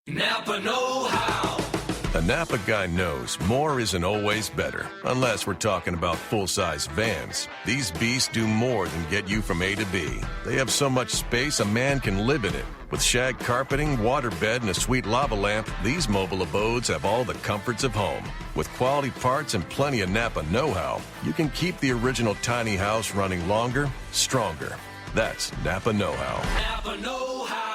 Napa know-how. A Napa guy knows more isn't always better, unless we're talking about full-size vans. These beasts do more than get you from A to B. They have so much space a man can live in it. With shag carpeting, waterbed, and a sweet lava lamp, these mobile abodes have all the comforts of home. With quality parts and plenty of Napa know-how, you can keep the original tiny house running longer, stronger. That's Napa know-how. Napa know-how.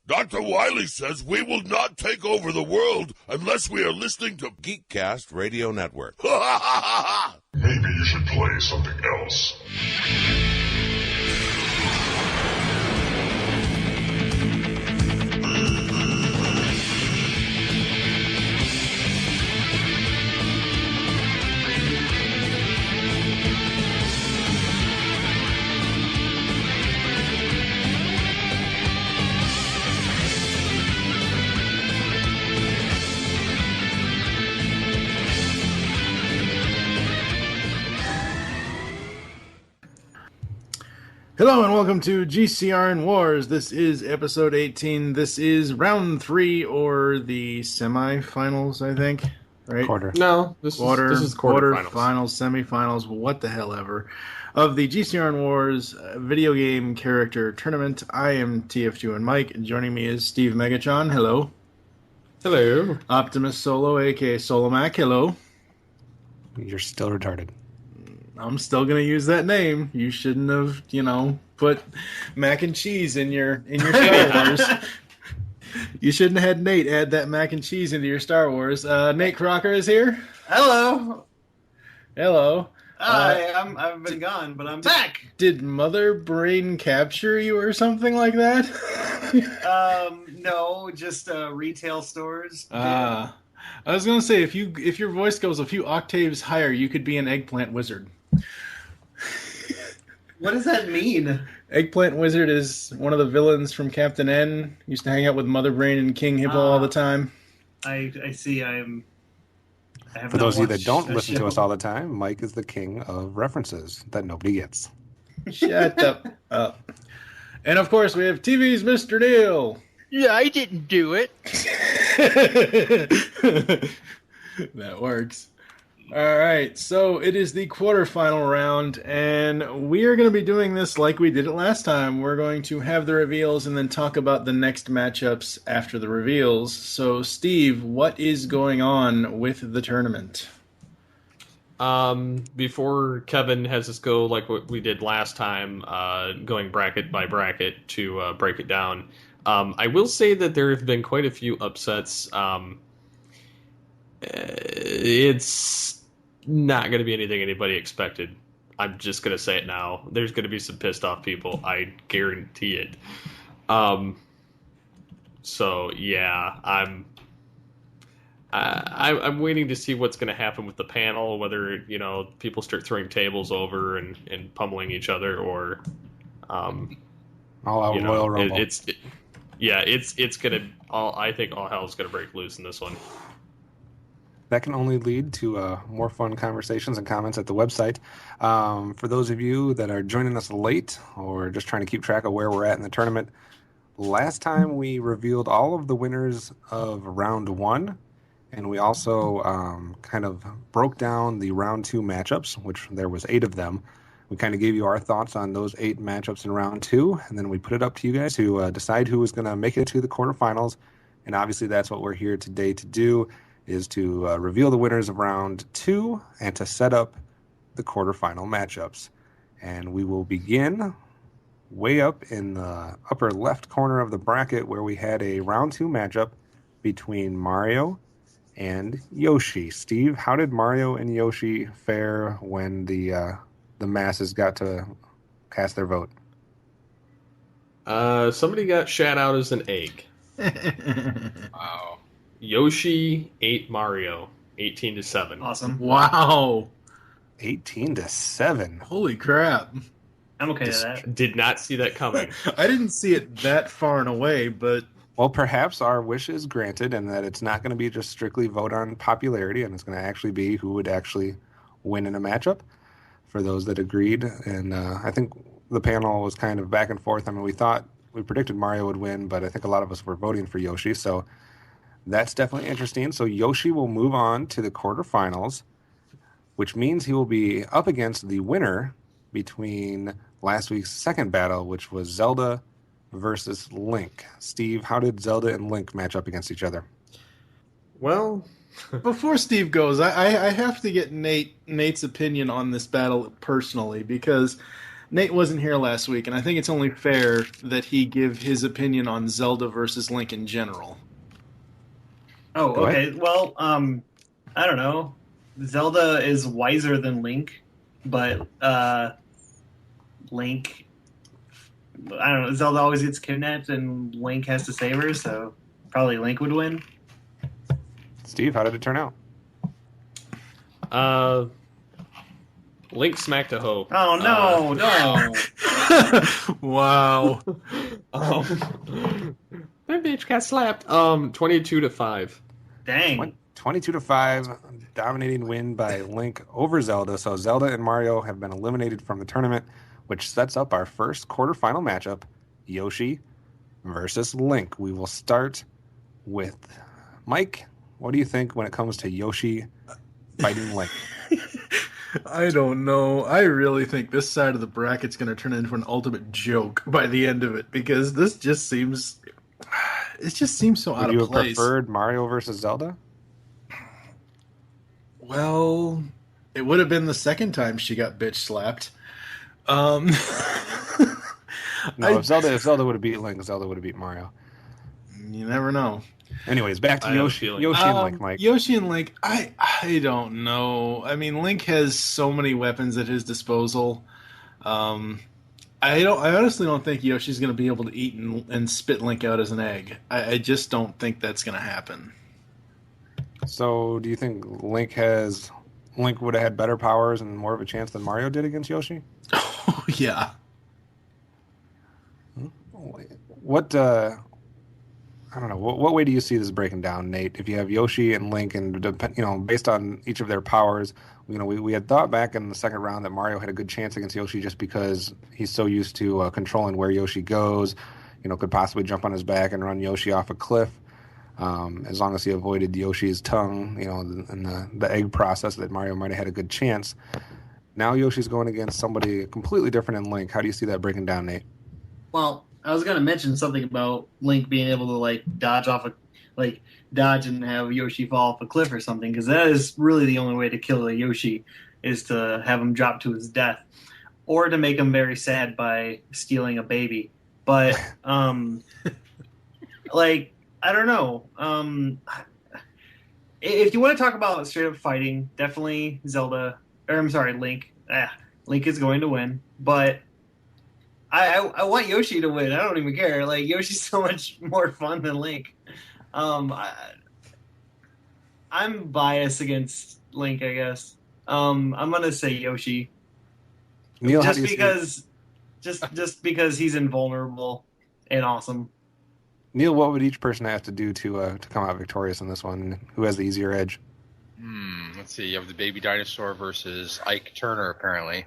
Dr. Wiley says we will not take over the world unless we are listening to Geekcast Radio Network. Maybe you should play something else. Hello and welcome to GCRN WarZ. This is episode 18. This is round 3 or the semifinals, I think. Right? Quarter. No, this is quarterfinals. Finals, semifinals, what the hell ever. Of the GCRN WarZ video game character tournament. I am TF2 and Mike, and joining me is Steve Megatron. Hello. Hello. OptimusSolo, aka Solomac. Hello. You're still retarded. I'm still gonna use that name. You shouldn't have, put mac and cheese in your Star Wars. You shouldn't have had Nate add that mac and cheese into your Star Wars. Nate Crocker is here. Hello. Hello. I've been gone, but I'm back. Did Mother Brain capture you or something like that? No, just retail stores. I was gonna say if your voice goes a few octaves higher, you could be an eggplant wizard. What does that mean? Eggplant Wizard is one of the villains from Captain N. Used to hang out with Mother Brain and King Hippo all the time. I see. For those of you that don't listen to us all the time, Mike is the king of references that nobody gets. Shut up. And of course, we have TV's Mr. Neil. Yeah, I didn't do it. That works. All right, so it is the quarterfinal round, and we are going to be doing this like we did it last time. We're going to have the reveals and then talk about the next matchups after the reveals. So, Steve, what is going on with the tournament? Before Kevin has us go like what we did last time, going bracket by bracket to break it down, I will say that there have been quite a few upsets. It's not going to be anything anybody expected. I'm just going to say it now. There's going to be some pissed off people. I guarantee it. So yeah, I'm waiting to see what's going to happen with the panel. Whether people start throwing tables over and pummeling each other, or all out Royal Rumble. It's gonna. I think all hell's going to break loose in this one. That can only lead to more fun conversations and comments at the website. For those of you that are joining us late or just trying to keep track of where we're at in the tournament, last time we revealed all of the winners of round 1, and we also kind of broke down the round 2 matchups, which there was 8 of them. We kind of gave you our thoughts on those 8 matchups in round 2, and then we put it up to you guys to decide who was going to make it to the quarterfinals. And obviously that's what we're here today to do, is to reveal the winners of round 2 and to set up the quarterfinal matchups. And we will begin way up in the upper left corner of the bracket, where we had a round 2 matchup between Mario and Yoshi. Steve, how did Mario and Yoshi fare when the masses got to cast their vote? Somebody got shat out as an egg. Wow. Yoshi ate Mario 18-7. Awesome. Wow. 18-7. Holy crap. I'm okay with that. Did not see that coming. I didn't see it that far and away, but... Well, perhaps our wish is granted, and that it's not going to be just strictly vote on popularity, and it's going to actually be who would actually win in a matchup for those that agreed. And I think the panel was kind of back and forth. I mean, we thought we predicted Mario would win, but I think a lot of us were voting for Yoshi, so that's definitely interesting. So Yoshi will move on to the quarterfinals, which means he will be up against the winner between last week's second battle, which was Zelda versus Link. Steve, how did Zelda and Link match up against each other? Well, Before Steve goes, I have to get Nate's opinion on this battle personally, because Nate wasn't here last week, and I think it's only fair that he give his opinion on Zelda versus Link in general. Oh, Go okay. ahead. Well, I don't know. Zelda is wiser than Link, but Link, I don't know. Zelda always gets kidnapped, and Link has to save her, so probably Link would win. Steve, how did it turn out? Link smacked a hoe. Oh no, no! Wow. That bitch got slapped. 22-5. Dang. 22-5, dominating win by Link over Zelda. So Zelda and Mario have been eliminated from the tournament, which sets up our first quarterfinal matchup, Yoshi versus Link. We will start with Mike. What do you think when it comes to Yoshi fighting Link? I don't know. I really think this side of the bracket's going to turn into an ultimate joke by the end of it, because this just seems... It just seems so out Would you of have place. preferred Mario versus Zelda? Well, it would have been the second time she got bitch slapped. No, if Zelda would have beat Link, Zelda would have beat Mario. You never know. Anyways, back to I have a Yoshi. feeling. Yoshi and Link, Mike. Yoshi and Link, I don't know. I mean, Link has so many weapons at his disposal. I honestly don't think Yoshi's going to be able to eat and spit Link out as an egg. I just don't think that's going to happen. So, do you think Link would have had better powers and more of a chance than Mario did against Yoshi? Oh yeah. What I don't know. What way do you see this breaking down, Nate? If you have Yoshi and Link, and based on each of their powers, we had thought back in the second round that Mario had a good chance against Yoshi just because he's so used to controlling where Yoshi goes. Could possibly jump on his back and run Yoshi off a cliff, as long as he avoided Yoshi's tongue, and the egg process, that Mario might have had a good chance. Now Yoshi's going against somebody completely different in Link. How do you see that breaking down, Nate? Well, I was gonna mention something about Link being able to dodge and have Yoshi fall off a cliff or something, because that is really the only way to kill a Yoshi, is to have him drop to his death, or to make him very sad by stealing a baby. But I don't know. If you want to talk about straight up fighting, definitely Link. Link is going to win, but I want Yoshi to win. I don't even care. Like, Yoshi's so much more fun than Link. I'm biased against Link, I guess. I'm gonna say Yoshi, Neil, just because he's invulnerable and awesome. Neil, what would each person have to do to come out victorious in this one? Who has the easier edge? Let's see. You have the baby dinosaur versus Ike Turner, apparently.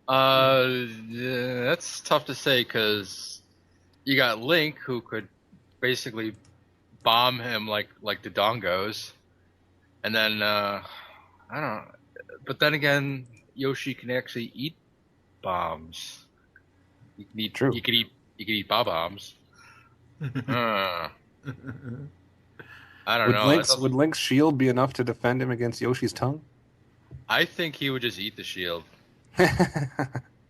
That's tough to say, because you got Link, who could basically bomb him like the Dongos, and then I don't know. But then again, Yoshi can actually eat bombs. True. You could eat bombs. I don't know. Would Link's shield be enough to defend him against Yoshi's tongue? I think he would just eat the shield. That's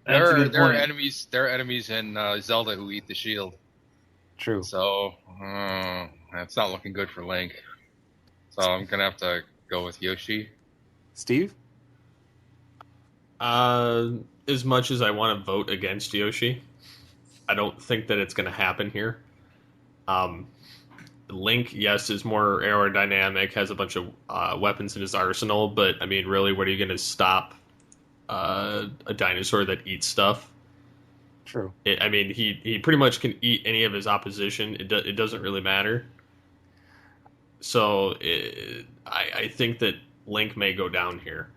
There a good are point. enemies. There are enemies in Zelda who eat the shield. True. So it's not looking good for Link. So I'm gonna have to go with Yoshi. Steve? As much as I want to vote against Yoshi, I don't think that it's going to happen here. Link, yes, is more aerodynamic, has a bunch of weapons in his arsenal, but I mean, really, what are you going to stop a dinosaur that eats stuff? True. He pretty much can eat any of his opposition. It doesn't really matter. So I think that Link may go down here.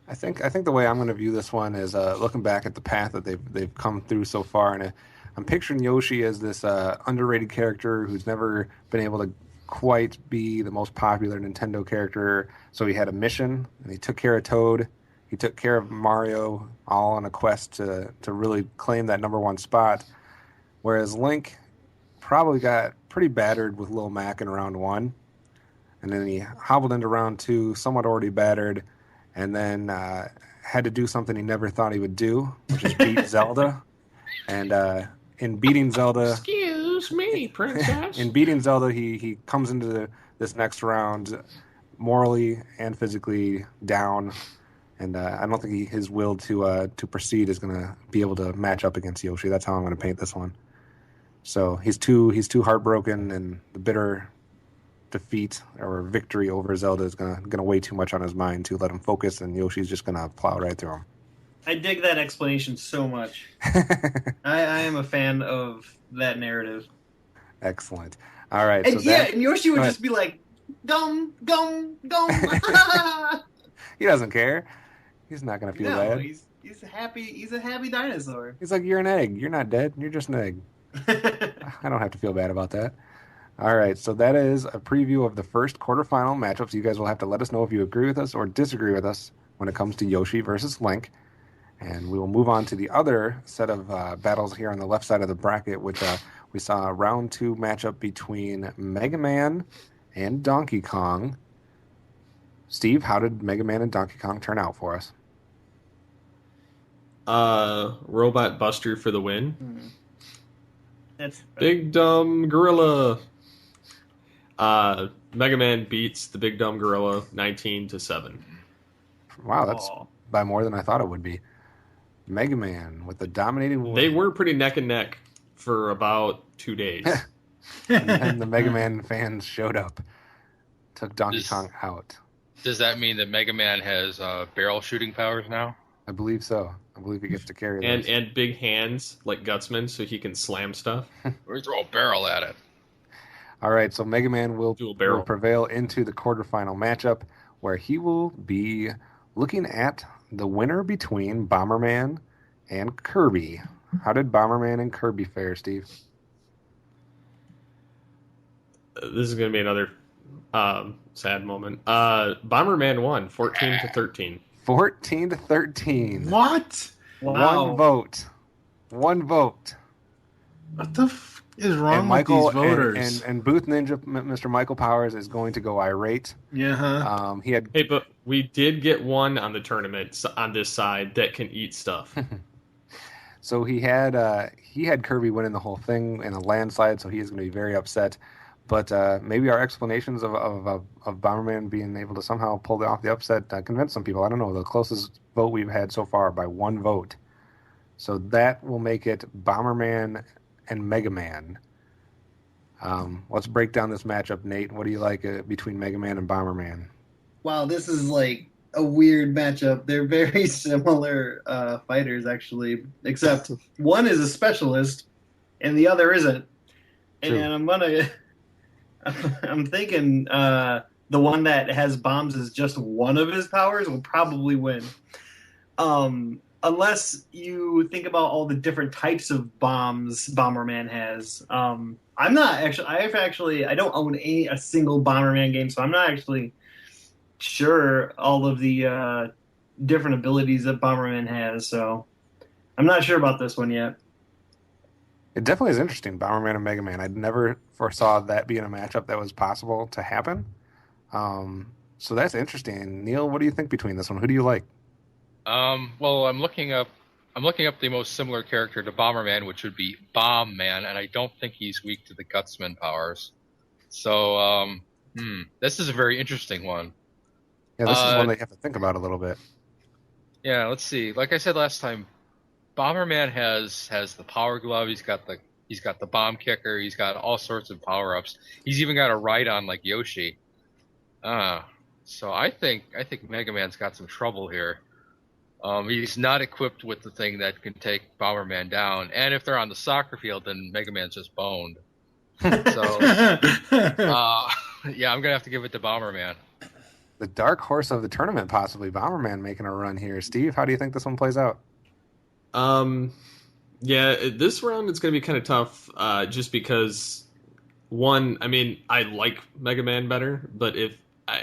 I think the way I'm going to view this one is looking back at the path that they've come through so far, and I'm picturing Yoshi as this underrated character who's never been able to quite be the most popular Nintendo character. So he had a mission, and he took care of Toad, he took care of Mario, all on a quest to really claim that number one spot. Whereas Link probably got pretty battered with Lil Mac in round 1, and then he hobbled into round 2, somewhat already battered, and then had to do something he never thought he would do, which is beat Zelda. And in beating Zelda... Excuse me, princess. In beating Zelda, he comes into this next round morally and physically down, and I don't think his will to proceed is going to be able to match up against Yoshi. That's how I'm going to paint this one. So he's too heartbroken, and the bitter defeat or victory over Zelda is gonna weigh too much on his mind to let him focus, and Yoshi's just gonna plow right through him. I dig that explanation so much. I am a fan of that narrative. Excellent. All right. And so and Yoshi would just be like, gum, gum, gum. He doesn't care. He's not gonna feel bad. He's happy. He's a happy dinosaur. He's like, you're an egg. You're not dead. You're just an egg. I don't have to feel bad about that. All right, so that is a preview of the first quarterfinal matchups. You guys will have to let us know if you agree with us or disagree with us when it comes to Yoshi versus Link. And we will move on to the other set of battles here on the left side of the bracket, which we saw a round 2 matchup between Mega Man and Donkey Kong. Steve, how did Mega Man and Donkey Kong turn out for us? Robot Buster for the win. That's Big Dumb Gorilla. Mega Man beats the Big Dumb Gorilla 19-7. Wow, that's by more than I thought it would be. Mega Man with the dominating win. They were pretty neck and neck for about 2 days. And the Mega Man fans showed up, took Donkey Kong out. Does that mean that Mega Man has barrel shooting powers now? I believe so. I believe he gets to carry and those. and big hands like Gutsman, so he can slam stuff. Or throw a barrel at it. All right, so Mega Man will barrel. prevail into the quarterfinal matchup, where he will be looking at the winner between Bomberman and Kirby. How did Bomberman and Kirby fare, Steve? This is going to be another sad moment. Bomberman won 14-13. 14-13. What? Wow. One vote. What the f is wrong and Michael, with these voters? And Booth Ninja, Mr. Michael Powers, is going to go irate. Yeah. Huh? He had. Hey, but we did get one on the tournament on this side that can eat stuff. So he had Kirby winning the whole thing in a landslide, so he is going to be very upset. But maybe our explanations of Bomberman being able to somehow pull off the upset convinced some people. I don't know. The closest vote we've had so far by one vote. So that will make it Bomberman and Mega Man. Let's break down this matchup, Nate. What do you like between Mega Man and Bomberman? Wow, this is like a weird matchup. They're very similar fighters, actually, except one is a specialist and the other isn't. True. And I'm thinking the one that has bombs as just one of his powers will probably win. Unless you think about all the different types of bombs Bomberman has. I'm not actually, I don't own a single Bomberman game, so I'm not actually sure all of the different abilities that Bomberman has, so I'm not sure about this one yet. It definitely is interesting, Bomberman and Mega Man. I never foresaw that being a matchup that was possible to happen. So that's interesting. Neil, what do you think between this one? Who do you like? Well, I'm looking up the most similar character to Bomberman, which would be Bomb Man, and I don't think he's weak to the Gutsman powers. So, this is a very interesting one. Yeah, this is one that you have to think about a little bit. Yeah, let's see. Like I said last time, Bomberman has the power glove. He's got the bomb kicker. He's got all sorts of power ups. He's even got a ride-on like Yoshi. So I think Mega Man's got some trouble here. He's not equipped with the thing that can take Bomberman down. And if they're on the soccer field, then Mega Man's just boned. So, yeah, I'm going to have to give it to Bomberman. The dark horse of the tournament, possibly Bomberman making a run here. Steve, how do you think this one plays out? Yeah, this round it's going to be kind of tough, just because one, I mean, I like Mega Man better, but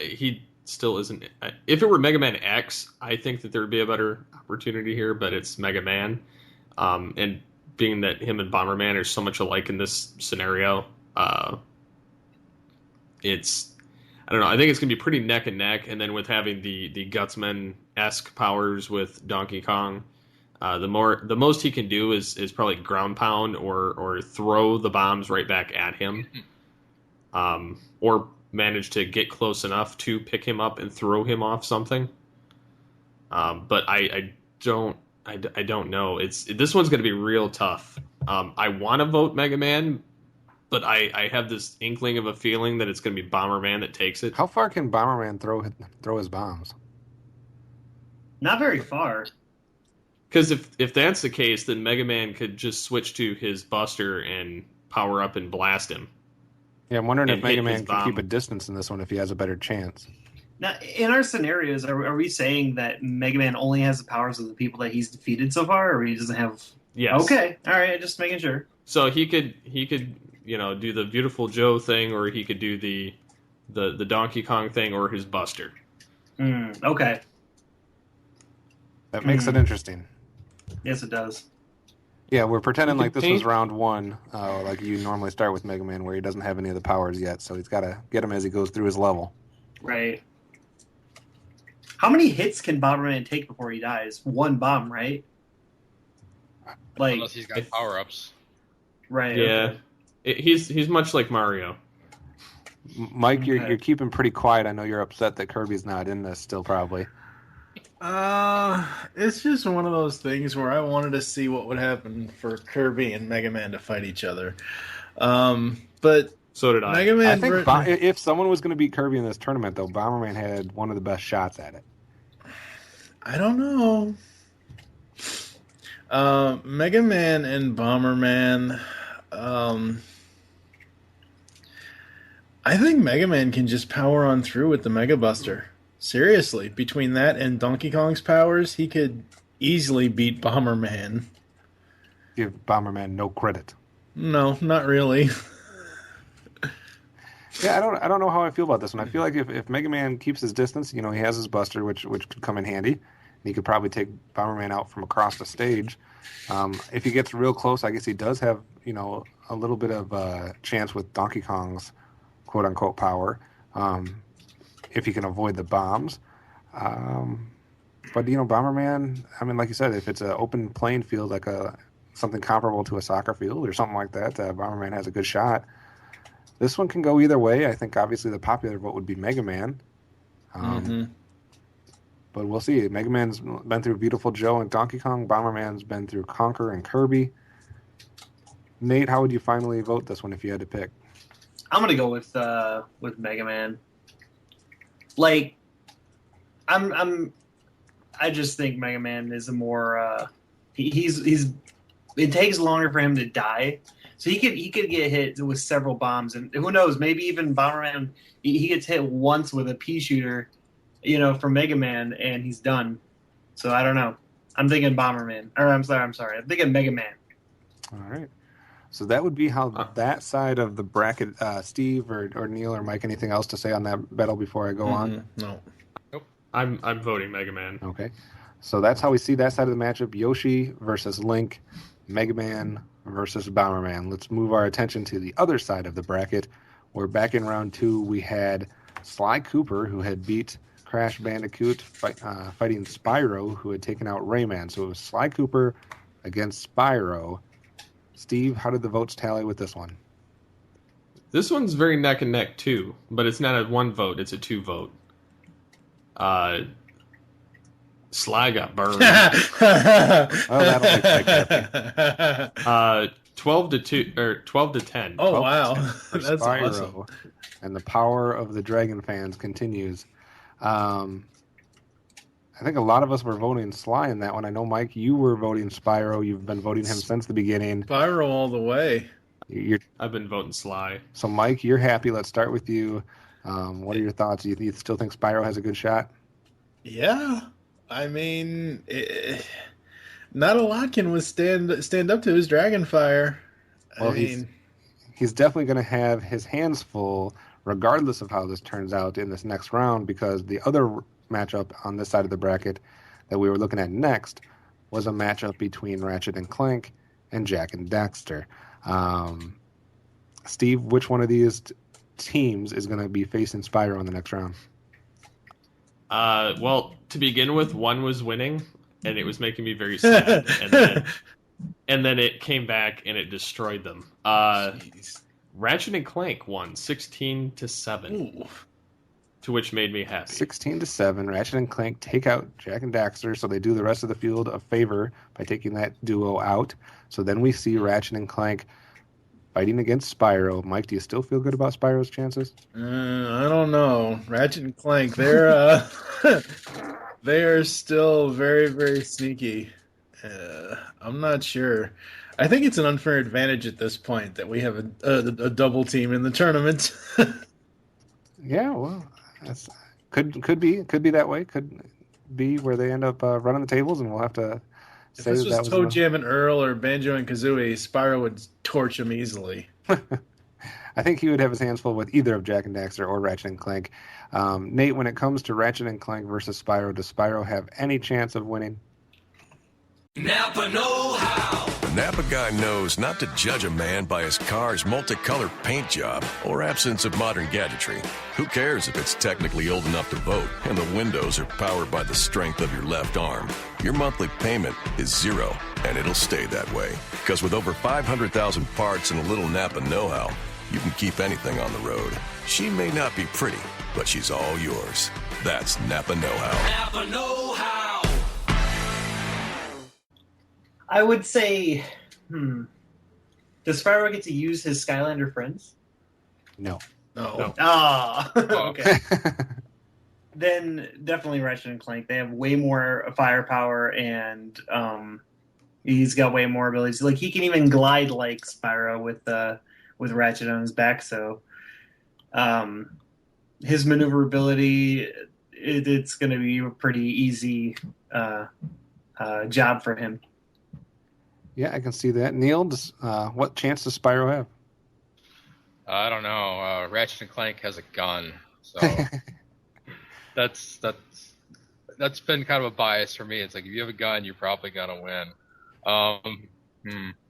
he still isn't. If it were Mega Man X, I think that there would be a better opportunity here, but it's Mega Man, and being that him and Bomberman are so much alike in this scenario, it's. I don't know. I think it's going to be pretty neck and neck, and then with having the Gutsman-esque powers with Donkey Kong, the most he can do is probably ground pound or throw the bombs right back at him, or manage to get close enough to pick him up and throw him off something. But I don't know. This one's going to be real tough. I want to vote Mega Man, but I have this inkling of a feeling that it's going to be Bomberman that takes it. How far can Bomberman throw his bombs? Not very far. Because if that's the case, then Mega Man could just switch to his Buster and power up and blast him. Yeah, I'm wondering if Mega Man can keep a distance in this one if he has a better chance. Now, in our scenarios, are we saying that Mega Man only has the powers of the people that he's defeated so far, or he doesn't have? Yes. Okay. All right. Just making sure. So he could do the Beautiful Joe thing, or he could do the Donkey Kong thing, or his Buster. Okay. That makes it interesting. Yes, it does. Yeah, we're pretending like this was round one, like you normally start with Mega Man, where he doesn't have any of the powers yet, so he's got to get him as he goes through his level. Right. How many hits can Bomberman take before he dies? One bomb, right? Like, unless he's got power-ups. Right. Yeah. Okay. He's much like Mario. Mike, you're keeping pretty quiet. I know you're upset that Kirby's not in this still, probably. It's just one of those things where I wanted to see what would happen for Kirby and Mega Man to fight each other. But so did I. Mega Man. I think if someone was going to beat Kirby in this tournament, though, Bomberman had one of the best shots at it. I don't know. Mega Man and Bomberman. I think Mega Man can just power on through with the Mega Buster. Seriously, between that and Donkey Kong's powers, he could easily beat Bomberman. Give Bomberman no credit. No, not really. Yeah, I don't know how I feel about this one. I feel like if Mega Man keeps his distance, he has his Buster, which could come in handy. And he could probably take Bomberman out from across the stage. If he gets real close, I guess he does have, a little bit of a chance with Donkey Kong's quote-unquote power. If he can avoid the bombs. But, Bomberman, I mean, like you said, if it's an open playing field, like something comparable to a soccer field or something like that, Bomberman has a good shot. This one can go either way. I think, obviously, the popular vote would be Mega Man. But we'll see. Mega Man's been through Beautiful Joe and Donkey Kong. Bomberman's been through Conker and Kirby. Nate, how would you finally vote this one if you had to pick? I'm going to go with Mega Man. Like, I just think Mega Man is a more it takes longer for him to die, so he could get hit with several bombs, and who knows, maybe even Bomberman he gets hit once with a pea shooter, from Mega Man, and he's done. So I don't know. I'm thinking Bomberman, or I'm sorry, I'm thinking Mega Man. All right. So that would be how that side of the bracket. Steve or Neil or Mike, anything else to say on that battle before I go on? No. Nope. I'm voting Mega Man. Okay. So that's how we see that side of the matchup. Yoshi versus Link, Mega Man versus Bomberman. Let's move our attention to the other side of the bracket, where back in round 2 we had Sly Cooper, who had beat Crash Bandicoot, fighting Spyro, who had taken out Rayman. So it was Sly Cooper against Spyro. Steve, how did the votes tally with this one? This one's very neck and neck too, but it's not a 1 vote; it's a 2 vote. Sly got burned. That'll make happy. 12 to 2 or 12 to 10. Oh wow, that's Spyro, awesome! And the power of the Dragon fans continues. I think a lot of us were voting Sly in that one. I know, Mike, you were voting Spyro. You've been voting him since the beginning. Spyro all the way. I've been voting Sly. So, Mike, you're happy. Let's start with you. What are your thoughts? Do you still think Spyro has a good shot? Yeah, I mean, not a lot can stand up to his dragon fire. Well, he's definitely going to have his hands full, regardless of how this turns out in this next round, because the other matchup on this side of the bracket that we were looking at next was a matchup between Ratchet and Clank and Jak and Daxter. Steve, which one of these teams is going to be facing Spyro in the next round? Well, to begin with, one was winning, and it was making me very sad. and then it came back and it destroyed them. Ratchet and Clank won 16-7, to which made me happy. 16-7. Ratchet and Clank take out Jak and Daxter, so they do the rest of the field a favor by taking that duo out. So then we see Ratchet and Clank fighting against Spyro. Mike, do you still feel good about Spyro's chances? I don't know. Ratchet and Clank, they're they are still very, very sneaky. I'm not sure. I think it's an unfair advantage at this point that we have a double team in the tournament. Yeah, well, that's could be that way. Could be where they end up running the tables, and we'll have to. If this was Toe Jam and Earl or Banjo and Kazooie, Spyro would torch him easily. I think he would have his hands full with either of Jak and Daxter or Ratchet and Clank. Nate, when it comes to Ratchet and Clank versus Spyro, does Spyro have any chance of winning? Napa know-how. The Napa guy knows not to judge a man by his car's multicolored paint job or absence of modern gadgetry. Who cares if it's technically old enough to vote and the windows are powered by the strength of your left arm? Your monthly payment is zero, and it'll stay that way. Because with over 500,000 parts and a little Napa know-how, you can keep anything on the road. She may not be pretty, but she's all yours. That's Napa know-how. Napa know-how. I would say, does Spyro get to use his Skylander friends? No. Ah, okay. Then definitely Ratchet and Clank. They have way more firepower, and he's got way more abilities. Like he can even glide like Spyro with Ratchet on his back. So his maneuverability, it's going to be a pretty easy job for him. Yeah, I can see that. Neil, what chance does Spyro have? I don't know. Ratchet and Clank has a gun, so that's been kind of a bias for me. It's like if you have a gun, you're probably gonna win.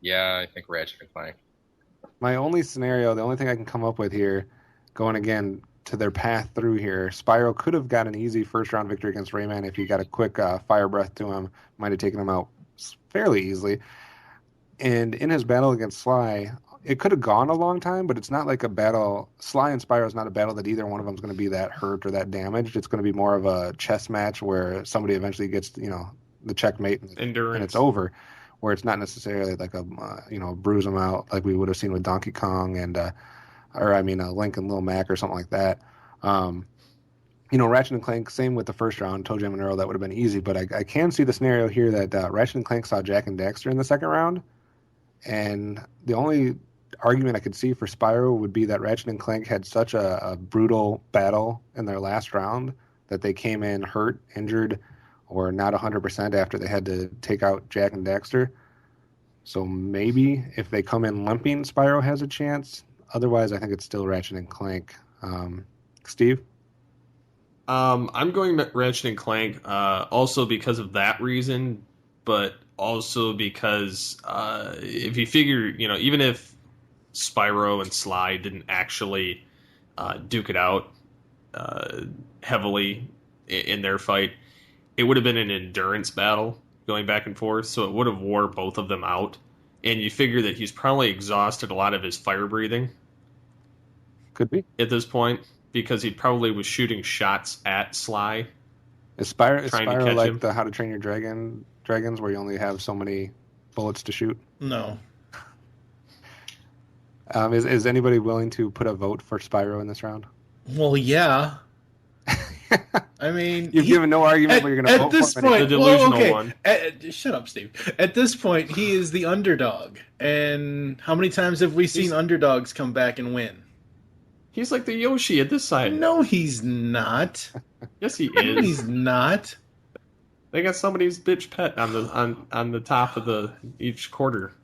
Yeah, I think Ratchet and Clank. My only scenario, the only thing I can come up with here, going again to their path through here, Spyro could have got an easy first round victory against Rayman if he got a quick fire breath to him. Might have taken him out fairly easily. And in his battle against Sly, it could have gone a long time, but it's not like a battle. Sly and Spyro is not a battle that either one of them is going to be that hurt or that damaged. It's going to be more of a chess match where somebody eventually gets, the checkmate and it's over. Where it's not necessarily like a bruise them out like we would have seen with Donkey Kong and Link and Lil Mac or something like that. Ratchet and Clank, same with the first round, Toe Jam and Earl, that would have been easy. But I can see the scenario here that Ratchet and Clank saw Jak and Daxter in the second round. And the only argument I could see for Spyro would be that Ratchet and Clank had such a brutal battle in their last round that they came in hurt, injured, or not 100% after they had to take out Jak and Daxter. So maybe if they come in limping, Spyro has a chance. Otherwise, I think it's still Ratchet and Clank. Steve? I'm going Ratchet and Clank also because of that reason, but also because if you figure, even if Spyro and Sly didn't actually duke it out heavily in their fight, it would have been an endurance battle going back and forth, so it would have wore both of them out. And you figure that he's probably exhausted a lot of his fire breathing. Could be. At this point, because he probably was shooting shots at Sly. Is Spyro like him. The How to Train Your Dragons, where you only have so many bullets to shoot? No. Is anybody willing to put a vote for Spyro in this round? Well, yeah. I mean, you've given no argument where you're going to vote this for point, the delusional one. Shut up, Steve. At this point, he is the underdog. And how many times have we seen underdogs come back and win? He's like the Yoshi at this side. No, he's not. Yes, he No, is. he's not. They got somebody's bitch pet on the top of each quarter.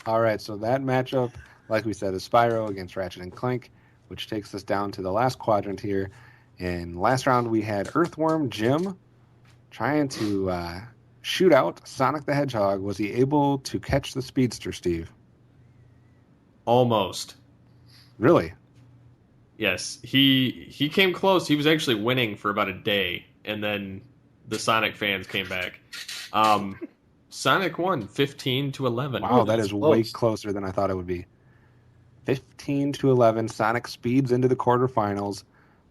All right, so that matchup, like we said, is Spyro against Ratchet and Clank, which takes us down to the last quadrant here. In last round, we had Earthworm Jim trying to shoot out Sonic the Hedgehog. Was he able to catch the speedster, Steve? Almost. Really? Yes, he came close. He was actually winning for about a day, and then the Sonic fans came back. Sonic won 15-11. Wow, that is way closer than I thought it would be. 15-11, Sonic speeds into the quarterfinals,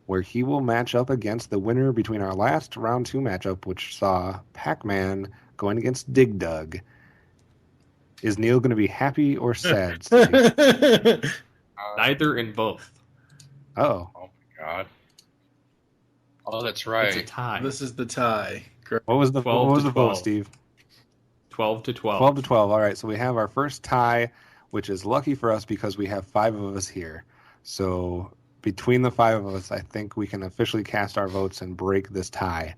where he will match up against the winner between our last round 2 matchup, which saw Pac-Man going against Dig Dug. Is Neil going to be happy or sad, Steve? Neither and both. Oh. Oh my god. Oh, that's right. It's a tie. This is the tie. What was the vote, Steve? 12-12. 12-12. All right, so we have our first tie, which is lucky for us because we have 5 of us here. So between the 5 of us, I think we can officially cast our votes and break this tie,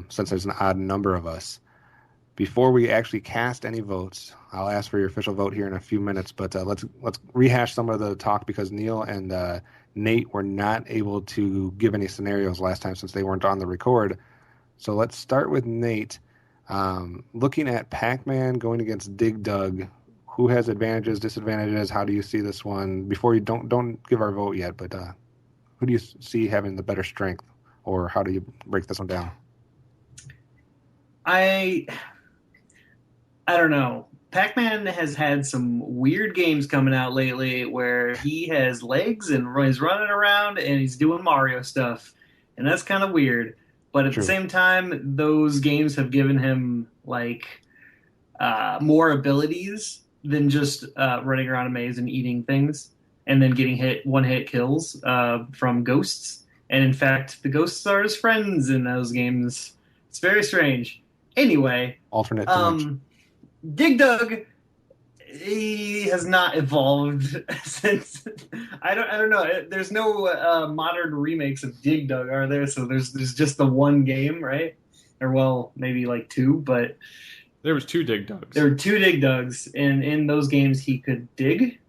since there's an odd number of us. Before we actually cast any votes, I'll ask for your official vote here in a few minutes, but let's rehash some of the talk because Neil and Nate were not able to give any scenarios last time since they weren't on the record. So let's start with Nate. Looking at Pac-Man going against Dig Dug, who has advantages, disadvantages? How do you see this one? Before you don't give our vote yet, but who do you see having the better strength, or how do you break this one down? I don't know. Pac-Man has had some weird games coming out lately where he has legs and he's running around and he's doing Mario stuff, and that's kind of weird. But at the same time, those games have given him more abilities than just running around a maze and eating things and then getting one-hit kills from ghosts. And in fact, the ghosts are his friends in those games. It's very strange. Anyway, alternate dimension. Dig Dug, he has not evolved since. I don't know. There's no modern remakes of Dig Dug, are there? So there's just the one game, right? Or well, maybe 2, but there was 2 Dig Dugs. There were 2 Dig Dugs, and in those games he could dig,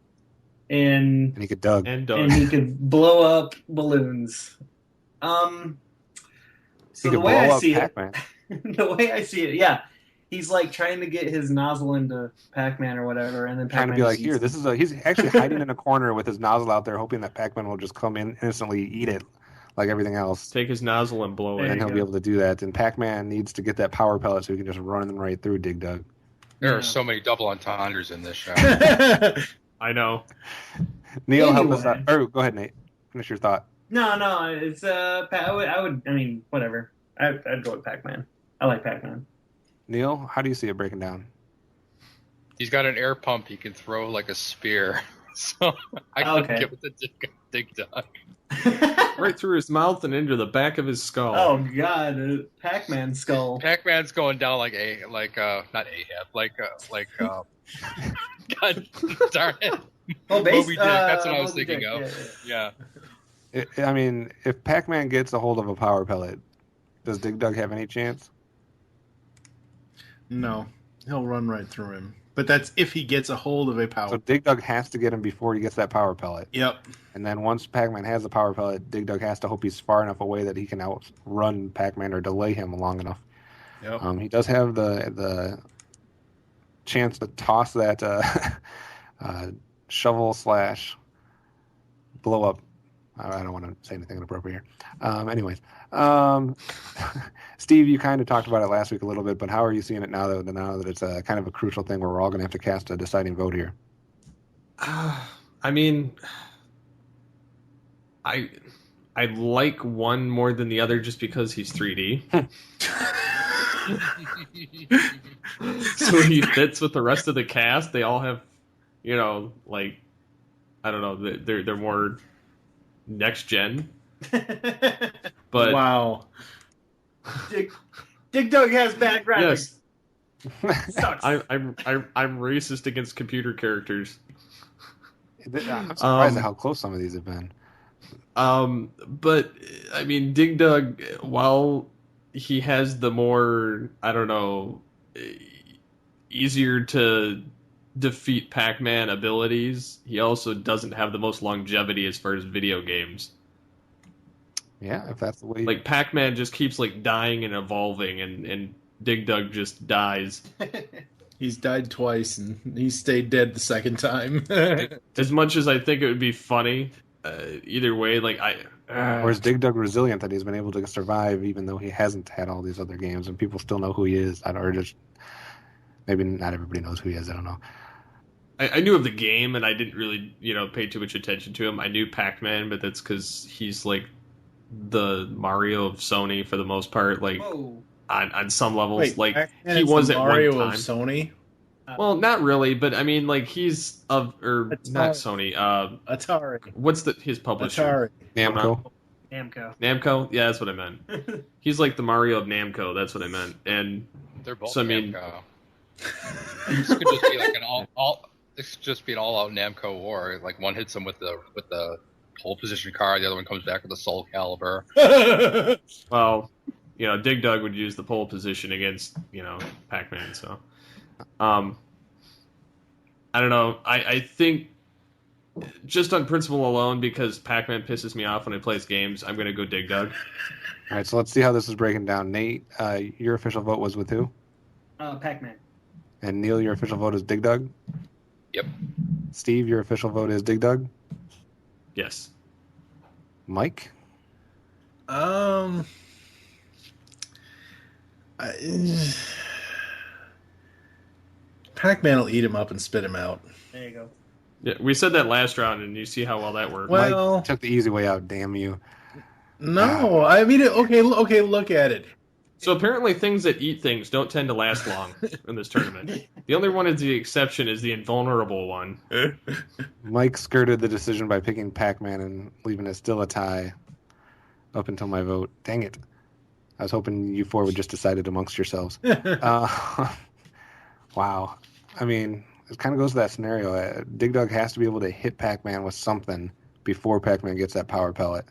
and he could dug, and he could blow up balloons. So the way I see it, yeah. He's trying to get his nozzle into Pac-Man or whatever, and then Pac-Man trying to be like, here, he's actually hiding in a corner with his nozzle out there, hoping that Pac-Man will just come in instantly, eat it like everything else. Take his nozzle and blow it. And he'll be able to do that. And Pac-Man needs to get that power pellet so he can just run them right through Dig Dug. There are so many double entendres in this show. I know. Neil, help us out. Oh, go ahead, Nate. Finish your thought. No, it's I mean, whatever. I'd go with Pac-Man. I like Pac-Man. Neil, how do you see it breaking down? He's got an air pump he can throw like a spear. So I can get with the Dig Dug. Right through his mouth and into the back of his skull. Oh God, Pac-Man skull. Pac-Man's going down not Ahab, God darn it. Oh, Moby Dick. That's what I was thinking of. Yeah. I mean, if Pac-Man gets a hold of a power pellet, does Dig Dug have any chance? No, he'll run right through him. But that's if he gets a hold of a power. So Dig Dug has to get him before he gets that power pellet. Yep. And then once Pac-Man has the power pellet, Dig Dug has to hope he's far enough away that he can outrun Pac-Man or delay him long enough. Yep. He does have the chance to toss that shovel / blow up. I don't want to say anything inappropriate here. Anyways, Steve, you kind of talked about it last week a little bit, but how are you seeing it now that it's a kind of a crucial thing where we're all going to have to cast a deciding vote here? I mean, I like one more than the other just because he's 3D. So he fits with the rest of the cast. They all have, I don't know, they're more next gen. But wow. Dig Dug has bad graphics. Yes. Sucks. I'm racist against computer characters. I'm surprised at how close some of these have been. But I mean, Dig Dug, while he has the more, I don't know, easier to defeat Pac-Man abilities, he also doesn't have the most longevity as far as video games. Yeah, if that's the way. Like Pac-Man just keeps like dying and evolving, and Dig Dug just dies. He's died twice, and he stayed dead the second time. As much as I think it would be funny, either way, like or is Dig Dug resilient that he's been able to survive even though he hasn't had all these other games and people still know who he is? Or just maybe not everybody knows who he is. I don't know. I knew of the game, and I didn't really, pay too much attention to him. I knew Pac-Man, but that's because he's like the Mario of Sony for the most part. Like on some levels, Wait, like Pac-Man he is was the at Mario one time. of Sony. Well, not really, but I mean, like he's not Sony. Atari. What's his publisher? Atari. Namco. Yeah, that's what I meant. He's like the Mario of Namco. That's what I meant. And they're both so, I mean, Namco. This could just be like this could just be an all-out Namco war. Like one hits him with the pole position car, the other one comes back with a Soul Calibur. Well, Dig Dug would use the pole position against Pac-Man. So, I don't know. I think just on principle alone, because Pac-Man pisses me off when he plays games, I'm going to go Dig Dug. All right, so let's see how this is breaking down. Nate, your official vote was with who? Pac-Man. And Neil, your official vote is Dig Dug? Yep. Steve, your official vote is Dig Dug? Yes. Mike? Pac-Man will eat him up and spit him out. There you go. Yeah, we said that last round, and you see how well that worked. Well, Mike took the easy way out, damn you. No, I mean, okay, look at it. So apparently things that eat things don't tend to last long in this tournament. The only one is the exception is the invulnerable one. Mike skirted the decision by picking Pac-Man and leaving it still a tie up until my vote. Dang it. I was hoping you four would just decide it amongst yourselves. Wow. I mean, it kind of goes to that scenario. Dig Dug has to be able to hit Pac-Man with something before Pac-Man gets that power pellet.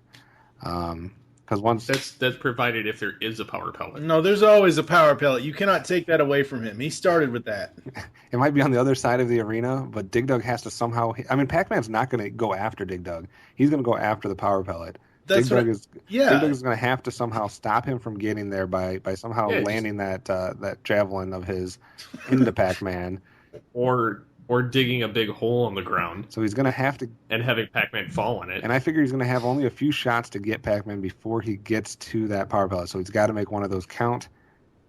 Because once that's provided if there is a power pellet. No, there's always a power pellet. You cannot take that away from him. He started with that. It might be on the other side of the arena, but Dig Dug has to somehow. I mean, Pac-Man's not going to go after Dig Dug. He's going to go after the power pellet. Dig Dug is going to have to somehow stop him from getting there by somehow landing that javelin of his into Pac-Man, or digging a big hole in the ground. So he's going to have to... And having Pac-Man fall in it. And I figure he's going to have only a few shots to get Pac-Man before he gets to that power pellet. So he's got to make one of those count.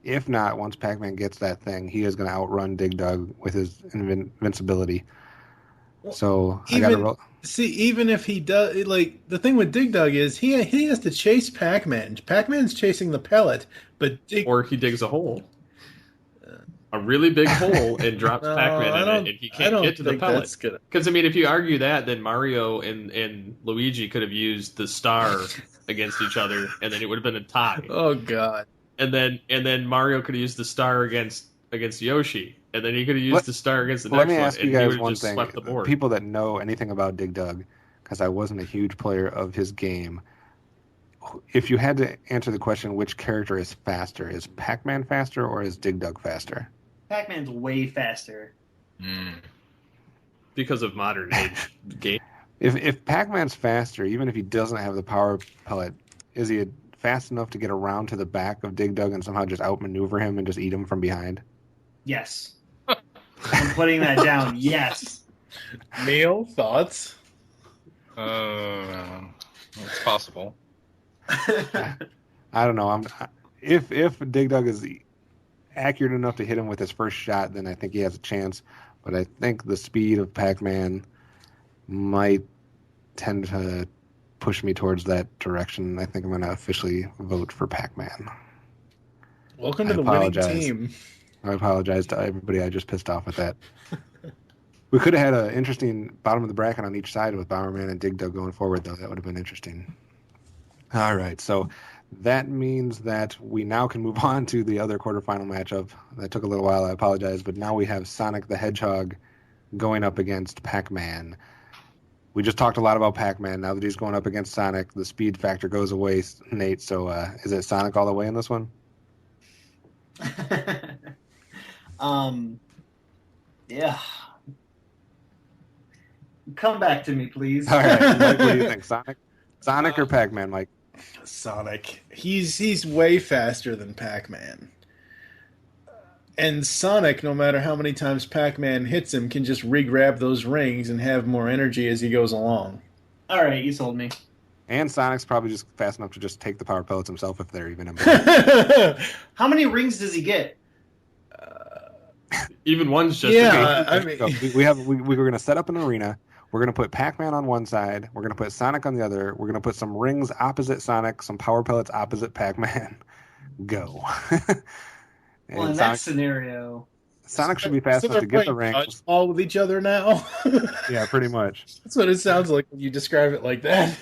If not, once Pac-Man gets that thing, he is going to outrun Dig Dug with his invincibility. So I got to roll... See, even if he does... Like, the thing with Dig Dug is he has to chase Pac-Man. Pac-Man's chasing the pellet, but... Or he digs a hole. A really big hole and drops Pac-Man in it, and he can't get to the pellet. Because, I mean, if you argue that, then Mario and Luigi could have used the star against each other, and then it would have been a tie. Oh, God. And then Mario could have used the star against Yoshi, and then he could have used the star against the next one. Let me ask you guys one thing. Swept the board. People that know anything about Dig Dug, because I wasn't a huge player of his game, if you had to answer the question, which character is faster? Is Pac-Man faster or is Dig Dug faster? Pac-Man's way faster. Because of modern age game. If Pac-Man's faster, even if he doesn't have the power pellet, is he fast enough to get around to the back of Dig Dug and somehow just outmaneuver him and just eat him from behind? Yes. I'm putting that down. Yes. Neil, thoughts? It's possible. I don't know. If Dig Dug is accurate enough to hit him with his first shot, then I think he has a chance. But I think the speed of Pac-Man might tend to push me towards that direction. I think I'm going to officially vote for Pac-Man. Welcome to the winning team. I apologize to everybody I just pissed off with that. We could have had an interesting bottom of the bracket on each side with Bowerman and Dig Dug going forward, though. That would have been interesting. All right, so that means that we now can move on to the other quarterfinal matchup. That took a little while, I apologize, but now we have Sonic the Hedgehog going up against Pac-Man. We just talked a lot about Pac-Man. Now that he's going up against Sonic, the speed factor goes away, Nate. So is it Sonic all the way in this one? Yeah. Come back to me, please. All right, Mike, what do you think? Sonic or Pac-Man, Mike? Sonic. He's way faster than Pac-Man. And Sonic, no matter how many times Pac-Man hits him, can just re-grab those rings and have more energy as he goes along. All right, you sold me. And Sonic's probably just fast enough to just take the power pellets himself if they're even in. How many rings does he get? Even one's just we're going to set up an arena. We're going to put Pac-Man on one side. We're going to put Sonic on the other. We're going to put some rings opposite Sonic, some power pellets opposite Pac-Man. Go. Well, in that scenario, Sonic should be fast enough to get the rings. All with each other now. Yeah, pretty much. That's what it sounds like when you describe it like that.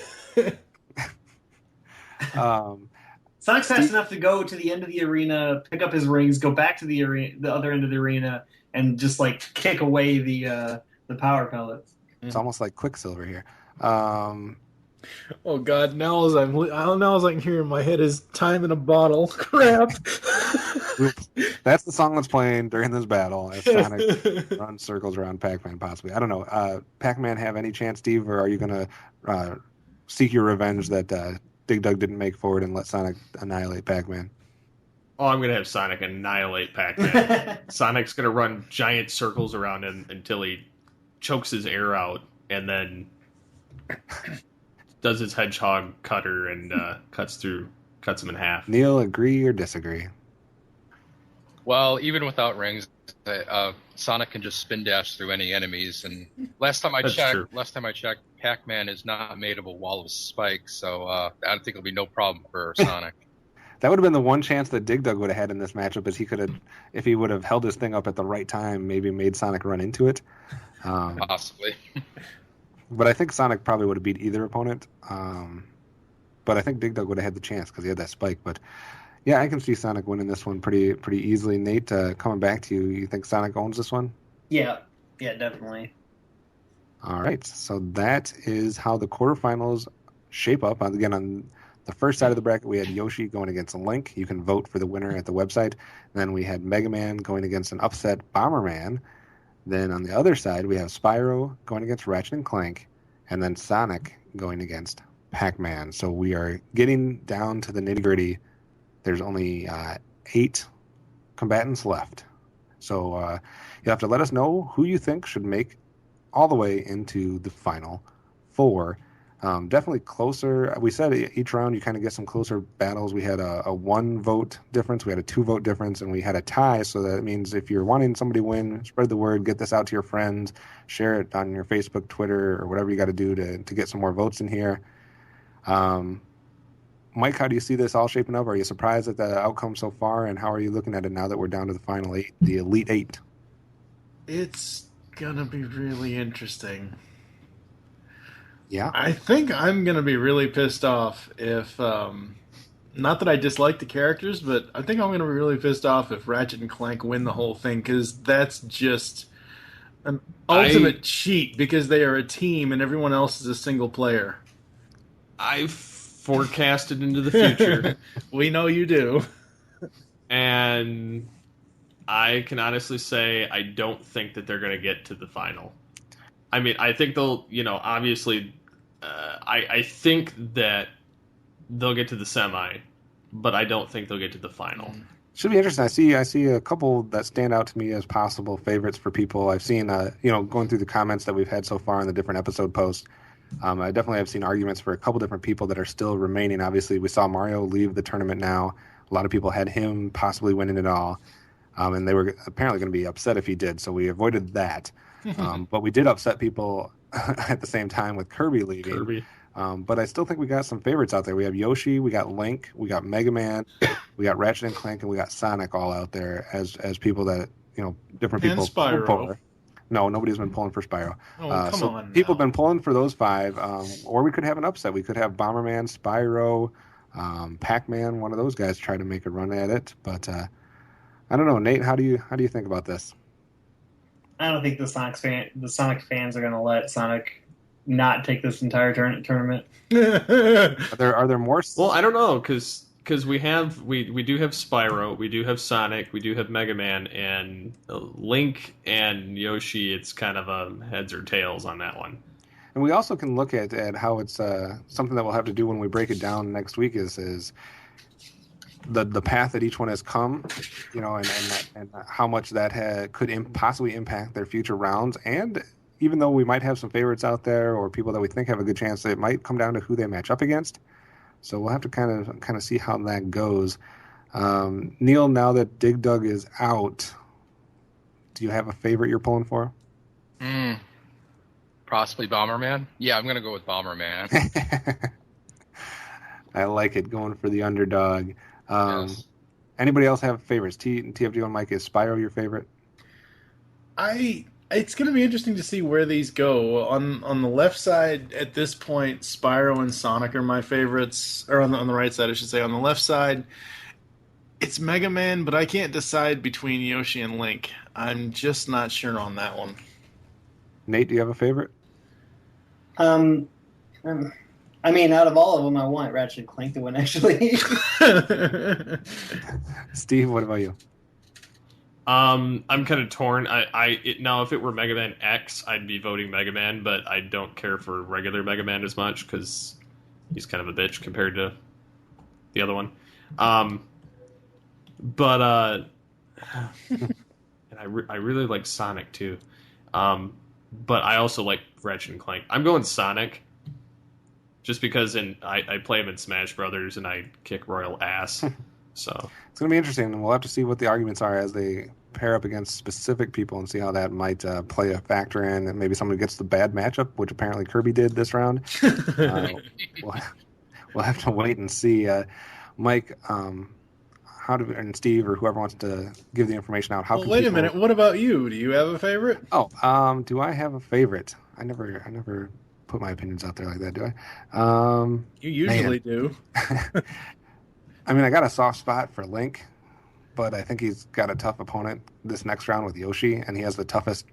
Sonic's fast enough to go to the end of the arena, pick up his rings, go back to the other end of the arena, and just like kick away the power pellets. It's almost like Quicksilver here. Oh God! Now as I can hear in my head is "Time in a Bottle." Crap. That's the song that's playing during this battle as Sonic runs circles around Pac-Man. Possibly, I don't know. Pac-Man have any chance, Steve, or are you going to seek your revenge that Dig Dug didn't make forward and let Sonic annihilate Pac-Man? Oh, I'm going to have Sonic annihilate Pac-Man. Sonic's going to run giant circles around him until he chokes his air out, and then does his hedgehog cutter and cuts him in half. Neil, agree or disagree? Well, even without rings, Sonic can just spin dash through any enemies. And last time I checked, Pac-Man is not made of a wall of spikes, so I don't think it'll be no problem for Sonic. That would have been the one chance that Dig Dug would have had in this matchup, is he could have, if he would have held his thing up at the right time, maybe made Sonic run into it. Possibly. But I think Sonic probably would have beat either opponent. But I think Dig Dug would have had the chance because he had that spike. But yeah, I can see Sonic winning this one pretty easily. Nate, coming back to you, you think Sonic owns this one? Yeah, definitely. All right, so that is how the quarterfinals shape up. Again, on the first side of the bracket, we had Yoshi going against Link. You can vote for the winner at the website. Then we had Mega Man going against an upset Bomberman. Then on the other side, we have Spyro going against Ratchet and Clank, and then Sonic going against Pac-Man. So we are getting down to the nitty-gritty. There's only 8 combatants left. So you have to let us know who you think should make all the way into the final 4. Definitely closer. We said each round you kind of get some closer battles. We had a 1-vote difference. We had a 2-vote difference, and we had a tie. So that means if you're wanting somebody to win, spread the word, get this out to your friends, share it on your Facebook, Twitter, or whatever you got to do to get some more votes in here. Mike, how do you see this all shaping up? Are you surprised at the outcome so far, and how are you looking at it now that we're down to the final 8, the Elite 8? It's gonna be really interesting. Yeah. I think I'm going to be really pissed off if, not that I dislike the characters, but I think I'm going to be really pissed off if Ratchet and Clank win the whole thing, because that's just an ultimate cheat, because they are a team and everyone else is a single player. I've forecasted into the future. We know you do. And I can honestly say I don't think that they're going to get to the final. I mean, I think they'll, obviously, I think that they'll get to the semi, but I don't think they'll get to the final. Should be interesting. I see a couple that stand out to me as possible favorites for people. I've seen, going through the comments that we've had so far in the different episode posts. I definitely have seen arguments for a couple different people that are still remaining. Obviously, we saw Mario leave the tournament now. A lot of people had him possibly winning it all. And they were apparently going to be upset if he did, so we avoided that. But we did upset people at the same time with Kirby leaving. But I still think we got some favorites out there. We have Yoshi, we got Link, we got Mega Man, we got Ratchet and Clank, and we got Sonic all out there as people that, different people. And Spyro. Pull for. No, nobody's been pulling for Spyro. Oh, come on. People have been pulling for those 5. Or we could have an upset. We could have Bomberman, Spyro, Pac-Man, one of those guys try to make a run at it. But I don't know, Nate. How do you think about this? I don't think the Sonic fans are going to let Sonic not take this entire tournament. Are there more? Well, I don't know because we do have Spyro, we do have Sonic, we do have Mega Man, and Link and Yoshi. It's kind of a heads or tails on that one. And we also can look at how it's something that we'll have to do when we break it down next week is the path that each one has come, and how much that could possibly impact their future rounds. And even though we might have some favorites out there or people that we think have a good chance, it might come down to who they match up against. So we'll have to kind of see how that goes. Neil, now that Dig Dug is out, do you have a favorite you're pulling for? Possibly Bomberman. Yeah, I'm gonna go with Bomberman. I like it, going for the underdog. Yes. Anybody else have favorites? TFG and Mike, is Spyro your favorite? It's going to be interesting to see where these go. On the left side, at this point, Spyro and Sonic are my favorites. Or on the right side, I should say. On the left side, it's Mega Man, but I can't decide between Yoshi and Link. I'm just not sure on that one. Nate, do you have a favorite? I mean, out of all of them, I want Ratchet and Clank to win, actually. Steve, what about you? I'm kind of torn. Now, if it were Mega Man X, I'd be voting Mega Man, but I don't care for regular Mega Man as much because he's kind of a bitch compared to the other one. And I really like Sonic too. But I also like Ratchet and Clank. I'm going Sonic, just because I play him in Smash Brothers and I kick royal ass. So it's going to be interesting, and we'll have to see what the arguments are as they pair up against specific people and see how that might play a factor in. And maybe someone gets the bad matchup, which apparently Kirby did this round. We'll have to wait and see. Mike, and Steve or whoever wants to give the information out. Wait a minute. What about you? Do you have a favorite? Oh, do I have a favorite? I never put my opinions out there like that, do I? You usually do. I mean, I got a soft spot for Link, but I think he's got a tough opponent this next round with Yoshi, and he has the toughest.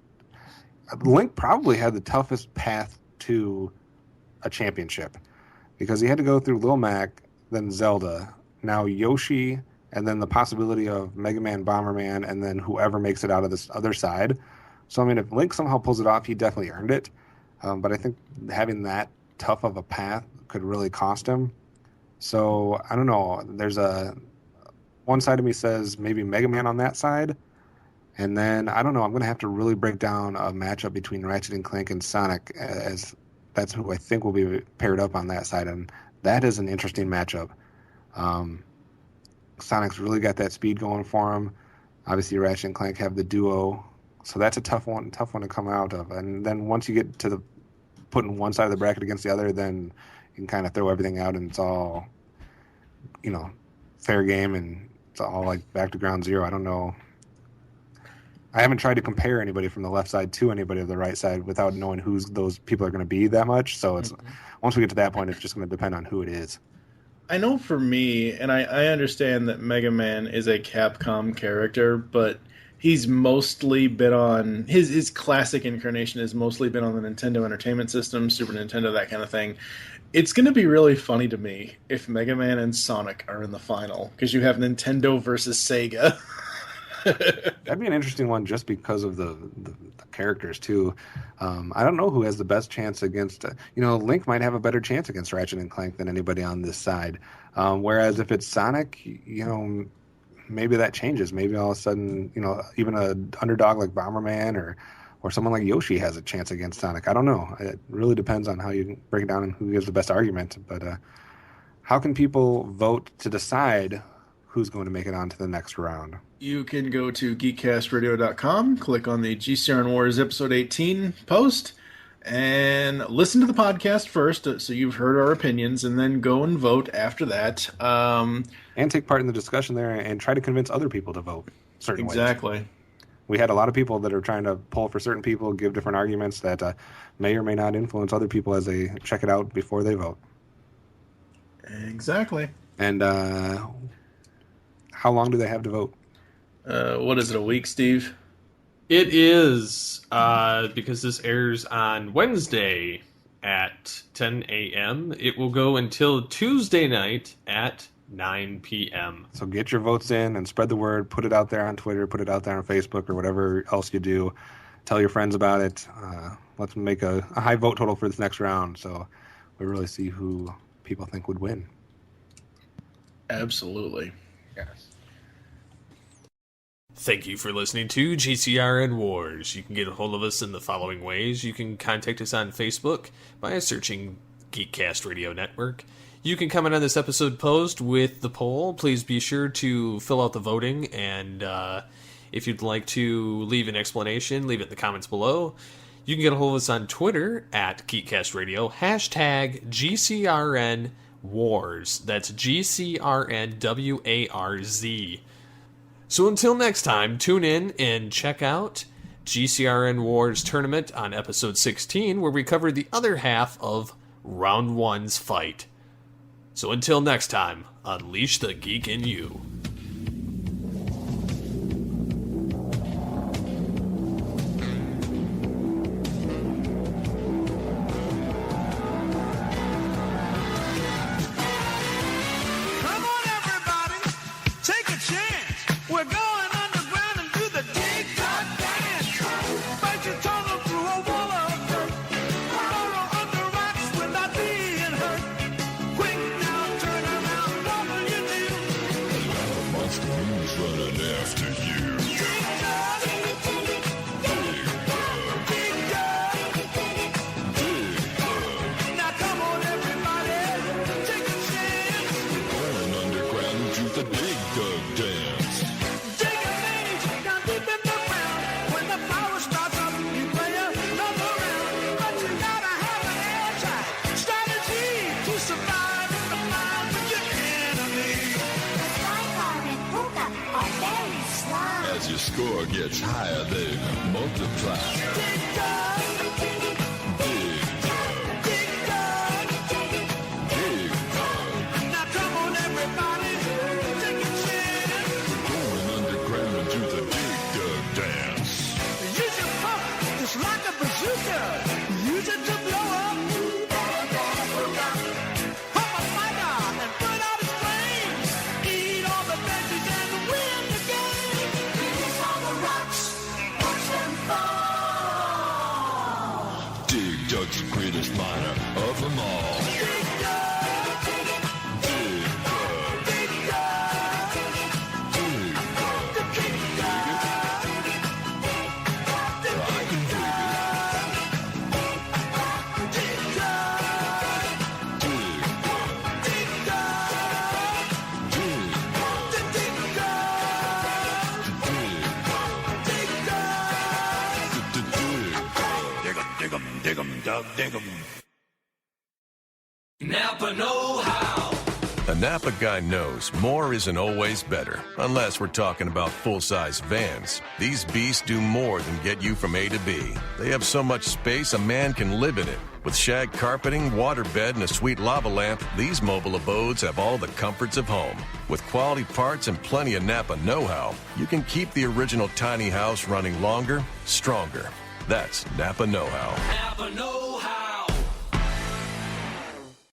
Link probably had the toughest path to a championship because he had to go through Lil Mac, then Zelda, now Yoshi, and then the possibility of Mega Man, Bomberman, and then whoever makes it out of this other side. So, I mean, if Link somehow pulls it off, he definitely earned it. But I think having that tough of a path could really cost him. So, I don't know. There's one side of me says maybe Mega Man on that side. And then, I don't know, I'm going to have to really break down a matchup between Ratchet and Clank and Sonic, as that's who I think will be paired up on that side. And that is an interesting matchup. Sonic's really got that speed going for him. Obviously, Ratchet and Clank have the duo. So that's a tough one to come out of. And then once you get to putting one side of the bracket against the other, then you can kind of throw everything out and it's all, fair game and it's all like back to ground zero. I don't know. I haven't tried to compare anybody from the left side to anybody of the right side without knowing who those people are going to be that much. So it's once we get to that point, it's just going to depend on who it is. I know for me, and I understand that Mega Man is a Capcom character, but he's mostly been on his classic incarnation has mostly been on the Nintendo Entertainment System, Super Nintendo, that kind of thing. It's going to be really funny to me if Mega Man and Sonic are in the final because you have Nintendo versus Sega. That'd be an interesting one just because of the characters too. I don't know who has the best chance against. Link might have a better chance against Ratchet and Clank than anybody on this side. Whereas if it's Sonic, maybe that changes. Maybe all of a sudden, even an underdog like Bomberman or someone like Yoshi has a chance against Sonic. I don't know. It really depends on how you break it down and who gives the best argument. But how can people vote to decide who's going to make it on to the next round? You can go to geekcastradio.com, click on the GCRN WarZ episode 18 post, and listen to the podcast first so you've heard our opinions, and then go and vote after that. And take part in the discussion there and try to convince other people to vote certain ways. Exactly. We had a lot of people that are trying to pull for certain people, give different arguments that may or may not influence other people as they check it out before they vote. Exactly. And how long do they have to vote? What is it, a week, Steve? It is, because this airs on Wednesday, at 10 a.m. It will go until Tuesday night at 9 p.m. So get your votes in and spread the word. Put it out there on Twitter. Put it out there on Facebook or whatever else you do. Tell your friends about it. Let's make a high vote total for this next round so we really see who people think would win. Absolutely. Yes. Thank you for listening to GCRN WarZ. You can get a hold of us in the following ways. You can contact us on Facebook by searching Geekcast Radio Network. You can comment on this episode post with the poll. Please be sure to fill out the voting, and if you'd like to leave an explanation, leave it in the comments below. You can get a hold of us on Twitter at Geekcast Radio, hashtag GCRN WarZ. That's GCRN WARZ. So until next time, tune in and check out GCRN WarZ Tournament on episode 16, where we cover the other half of Round 1's fight. So until next time, unleash the geek in you. Come on, everybody, take a chance. We're going underground and do the dig-dug dance. Bite your tunnel through a wall of dirt. Burrow under rocks without being hurt. Quick now, turn around, what will you do? Monster Moon's running after you. Dig-dug, dig-dug, dig-dug. Now come on, everybody, take a chance. Going underground to the Dig Dug Dance. Dig a page down deep in the ground. When the power starts up, you play another round. But you gotta have an airtight strategy to survive in the mind with your enemy. As your score gets higher, they multiply. Dig dug, Dig Dug, dig dug. Dig Dug. Now come on, everybody, take a chance. Going underground into the Dig Dug Dance. Use your pump just like a bazooka. Use it to blow up. Pump a fighter and put out its flames. Eat all the veggies and win the game. Release all the rocks, watch them fall. Dig Dug's the greatest miner of them all. Dig dug, Dig Dug, dig dug, Dig Dug. dig dug. I can dig it. Dig dug, Dig Dug, dig dug, Dig Dug, dig dug, Dig Dug, dig dug. Dig 'em, Dug, dig 'em. Napa know-how. A Napa guy knows more isn't always better, unless we're talking about full-size vans. These beasts do more than get you from A to B. They have so much space a man can live in it. With shag carpeting, waterbed, and a sweet lava lamp, these mobile abodes have all the comforts of home. With quality parts and plenty of Napa know-how, you can keep the original tiny house running longer, stronger. That's Napa know-how. Napa know